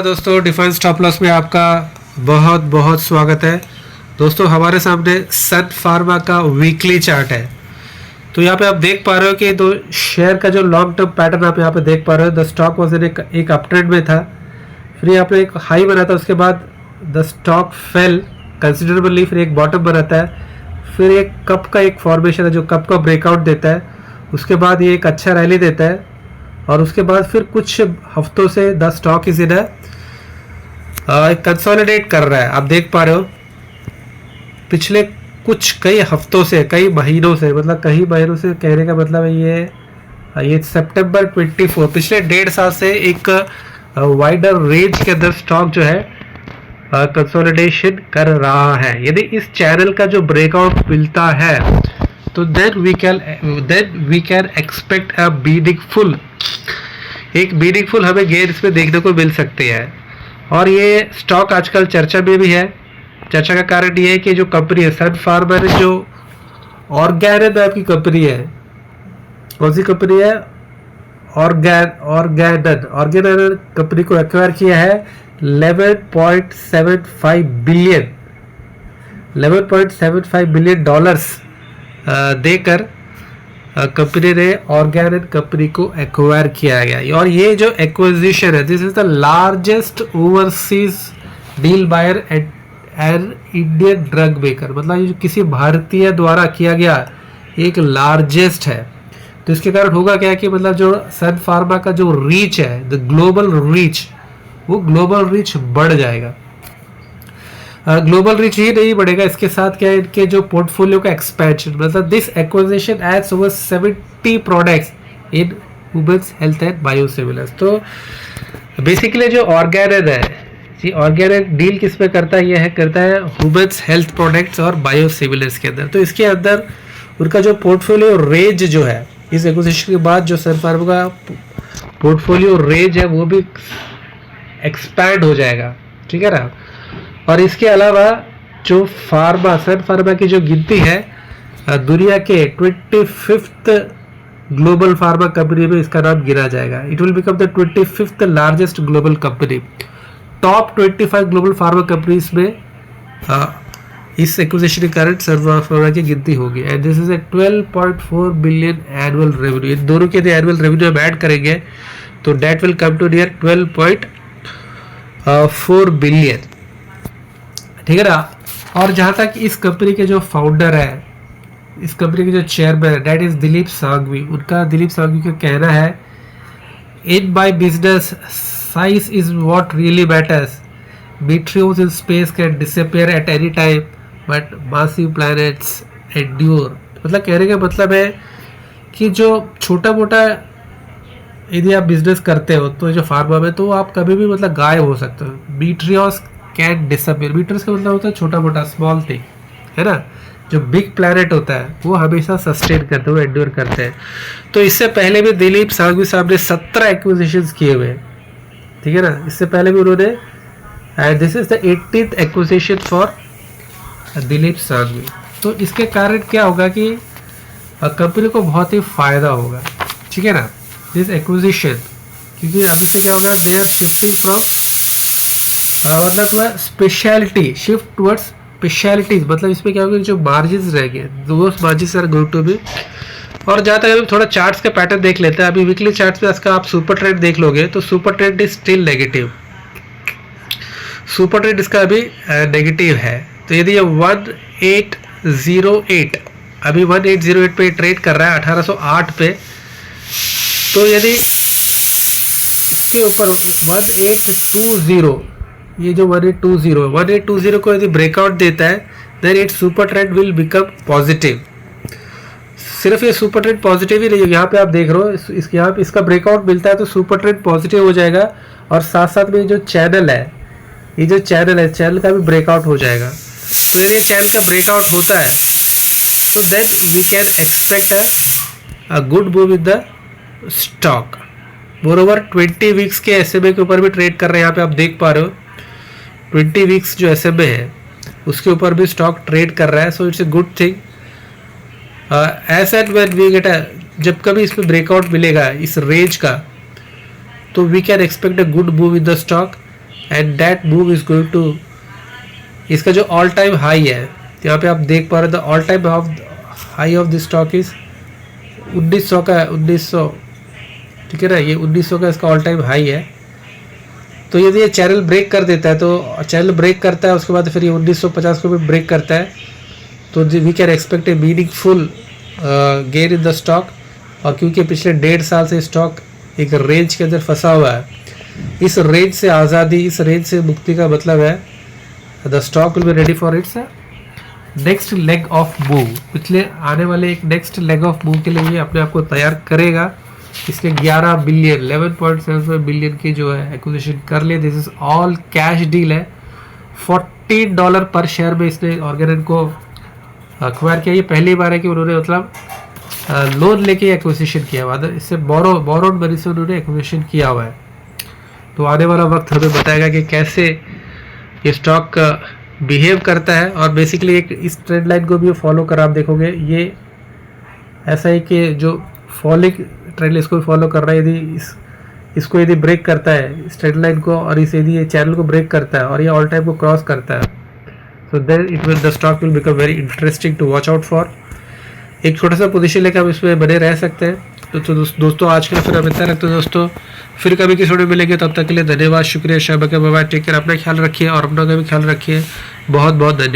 दोस्तों defence stop loss में आपका बहुत बहुत स्वागत है। दोस्तों हमारे सामने सन फार्मा का वीकली चार्ट है। तो यहाँ पे आप देख पा रहे हो कि दो शेयर का जो लॉन्ग टर्म पैटर्न आप यहाँ पे देख पा रहे हो। द स्टॉक वॉज इन एक अप ट्रेंड में था, फिर यहाँ पे एक हाई बना था, उसके बाद द स्टॉक फेल कंसिडरेबली, फिर एक बॉटम बनाता है, फिर एक कप का एक फॉर्मेशन है जो कप का ब्रेकआउट देता है, उसके बाद ये एक अच्छा रैली देता है और उसके बाद फिर कुछ हफ्तों से the stock is in consolidate कर रहा है। आप देख पा रहे हो पिछले कई हफ्तों से, कई महीनों से, मतलब कई महीनों से कहने का मतलब है ये सितंबर 24 पिछले 1.5 साल से एक वाइडर रेंज के अंदर स्टॉक जो है कंसोलिडेशन कर रहा है। यदि इस चैनल का जो ब्रेकआउट मिलता है तो then we can expect a meaningful हमें गेन इसमें देखने को मिल सकते हैं। और ये स्टॉक आजकल चर्चा में भी है। चर्चा का कारण ये है कि जो कंपनी है सन फार्मा ने जो ऑर्गेनिक नाम की कंपनी है, कौन सी कंपनी है, ऑर्गेनिक कंपनी को एक्वायर किया है 11.75 बिलियन डॉलर्स देकर कंपनी ने ऑर्गेनिक कंपनी को एक्वायर किया गया। और ये जो एक्विजिशन है, this is the largest overseas deal buyer an Indian drug maker, मतलब ये जो किसी भारतीय द्वारा किया गया एक लार्जेस्ट है। तो इसके कारण होगा क्या कि मतलब जो सन फार्मा का जो रीच है, द ग्लोबल रीच, वो ग्लोबल रीच बढ़ जाएगा। ग्लोबल रीच ही नहीं बढ़ेगा, इसके साथ क्या है, इनके जो पोर्टफोलियो का एक्सपेंशन, मतलब this acquisition adds over 70 products in humans health and biosimilars. तो बेसिकली जो ऑर्गेनिक है, जी ऑर्गेनिक डील किस पे करता है, यह करता है ह्यूमन्स हेल्थ प्रोडक्ट्स और बायोसिमिलर्स के अंदर। तो इसके अंदर उनका जो पोर्टफोलियो रेंज जो है, इस एक्विजिशन के बाद जो सन फार्मा का पोर्टफोलियो रेंज है वो भी एक्सपैंड हो जाएगा, ठीक है ना। और इसके अलावा जो सन फार्मा की जो गिनती है दुनिया के 25th ग्लोबल फार्मा कंपनी में इसका नाम गिना जाएगा। It will become the 25th largest global company. Top 25 global pharma companies में इस एक्विजिशन के कारण सन फार्मा की गिनती होगी। And this is a 12.4 billion annual revenue. इन दोनों के एनुअल रेवेन्यू हम ऐड करेंगे तो that will come to near 12.4 billion, ठीक है ना। और जहाँ तक इस कंपनी के जो फाउंडर है, इस कंपनी के जो चेयरमैन है, दैट इज दिलीप सांघवी। दिलीप सांघवी का कहना है, in my business size is what really matters, meteors in space can disappear at any time but massive planets endure. मतलब कहने का मतलब है कि जो छोटा मोटा यदि आप बिजनेस करते हो तो जो फार्मा में, तो आप कभी भी मतलब गायब हो सकते हो। मीटियोर्स कैन डिसअपीयर, मीटर्स का मतलब होता है छोटा मोटा, स्मॉल थिंग, है ना। जो बिग प्लैनेट होता है वो हमेशा सस्टेन करते हैं, एंड्योर करते हैं। तो इससे पहले भी दिलीप सांघवी साहब ने 17 एक्विजिशंस किए हुए, ठीक है ना। इससे पहले भी उन्होंने, and this is the 18th acquisition for Dilip Sanghvi. तो इसके कारण क्या होगा कि कंपनी को बहुत ही फायदा होगा, ठीक है ना, दिस एक्विजिशन। क्योंकि अभी से क्या होगा, दे आर शिफ्टिंग फ्रॉम मतलब स्पेशलिटी, शिफ्ट टुवर्ड्स स्पेशलिटीज। मतलब इसमें क्या होगा, जो मार्जिन रहेंगे दो margin are going to be. और जहाँ तक अभी थोड़ा चार्ट्स का पैटर्न देख लेते हैं। अभी वीकली चार्ट्स में इसका आप सुपर ट्रेंड देख लोगे तो super trend is still negative, super trend इसका अभी नेगेटिव है। तो यदि ये 1808 अभी 1808 पे ट्रेड कर रहा है 1808 पे, तो यदि इसके ऊपर 1820, ये जो 1820 को यदि ब्रेकआउट देता है then it super trend will become positive. सिर्फ ये सुपर ट्रेंड पॉजिटिव ही नहीं है, यहाँ पे आप देख रहे हो इसके यहाँ पे इसका ब्रेकआउट मिलता है तो सुपर ट्रेंड पॉजिटिव हो जाएगा। और साथ साथ में जो चैनल है, ये जो चैनल का भी ब्रेकआउट हो जाएगा। तो यदि चैनल का ब्रेकआउट होता है तो then we can expect a good move in the stock. Moreover 20 weeks के SMA के ऊपर भी ट्रेड कर रहे हैं, यहाँ पे आप देख पा रहे हो 20 वीक्स जो SMA है उसके ऊपर भी स्टॉक ट्रेड कर रहा है। So it's a good thing. As and when we get जब कभी इसमें ब्रेकआउट मिलेगा इस रेंज का, तो we can expect a good move in the stock. And that move is going to, इसका जो ऑल टाइम हाई है यहाँ पे आप देख पा रहे हो, all time high of this stock is 1900 का है, 1900, ठीक है ना, ये 1900 का इसका ऑल टाइम हाई है। तो यदि ये चैनल ब्रेक कर देता है, तो चैनल ब्रेक करता है उसके बाद फिर ये 1950 को भी ब्रेक करता है, तो we can expect a meaningful gain in the stock. और क्योंकि पिछले 1.5 साल से स्टॉक एक रेंज के अंदर फंसा हुआ है, इस रेंज से आज़ादी, इस रेंज से मुक्ति का मतलब है the stock will be ready for its next leg of move. पिछले आने वाले एक नेक्स्ट लेग ऑफ मूव के लिए ये अपने आप को तैयार करेगा। इसने 11 बिलियन 11.75 बिलियन की जो है एक्विजिशन कर लिए। This is all cash deal है। $14 पर शेयर में इसने ऑर्गेनिक को अक्वायर किया। ये पहली बार है कि उन्होंने मतलब लोन लेके एक्विजिशन किया हुआ है, इससे बोरोड मनी से उन्होंने एक्विजिशन किया हुआ है। तो आने वाला वक्त हमें बताएगा कि कैसे ये स्टॉक बिहेव करता है। और बेसिकली एक इस ट्रेंड लाइन को भी फॉलो कर आप देखोगे, ये ऐसा है कि जो फॉलिंग ट्रेंड इसको भी फॉलो कर रहा है। यदि इसको यदि ब्रेक करता है इस ट्रेंड लाइन को, और इस यदि ये चैनल को ब्रेक करता है और ये ऑल टाइम को क्रॉस करता है, so then it will the stock will become very interesting to watch out for. एक छोटा सा पोजीशन लेकर हम इसमें बने रह सकते हैं। तो दोस्तों आज के लिए फिर हम इतना रखते हैं दोस्तों, फिर कभी किसी वीडियो मिलेंगे, तब तक के लिए धन्यवाद, शुक्रिया, शबा के बाय, टेक केयर, अपना ख्याल रखिए और अपना का भी ख्याल रखिए। बहुत बहुत धन्यवाद।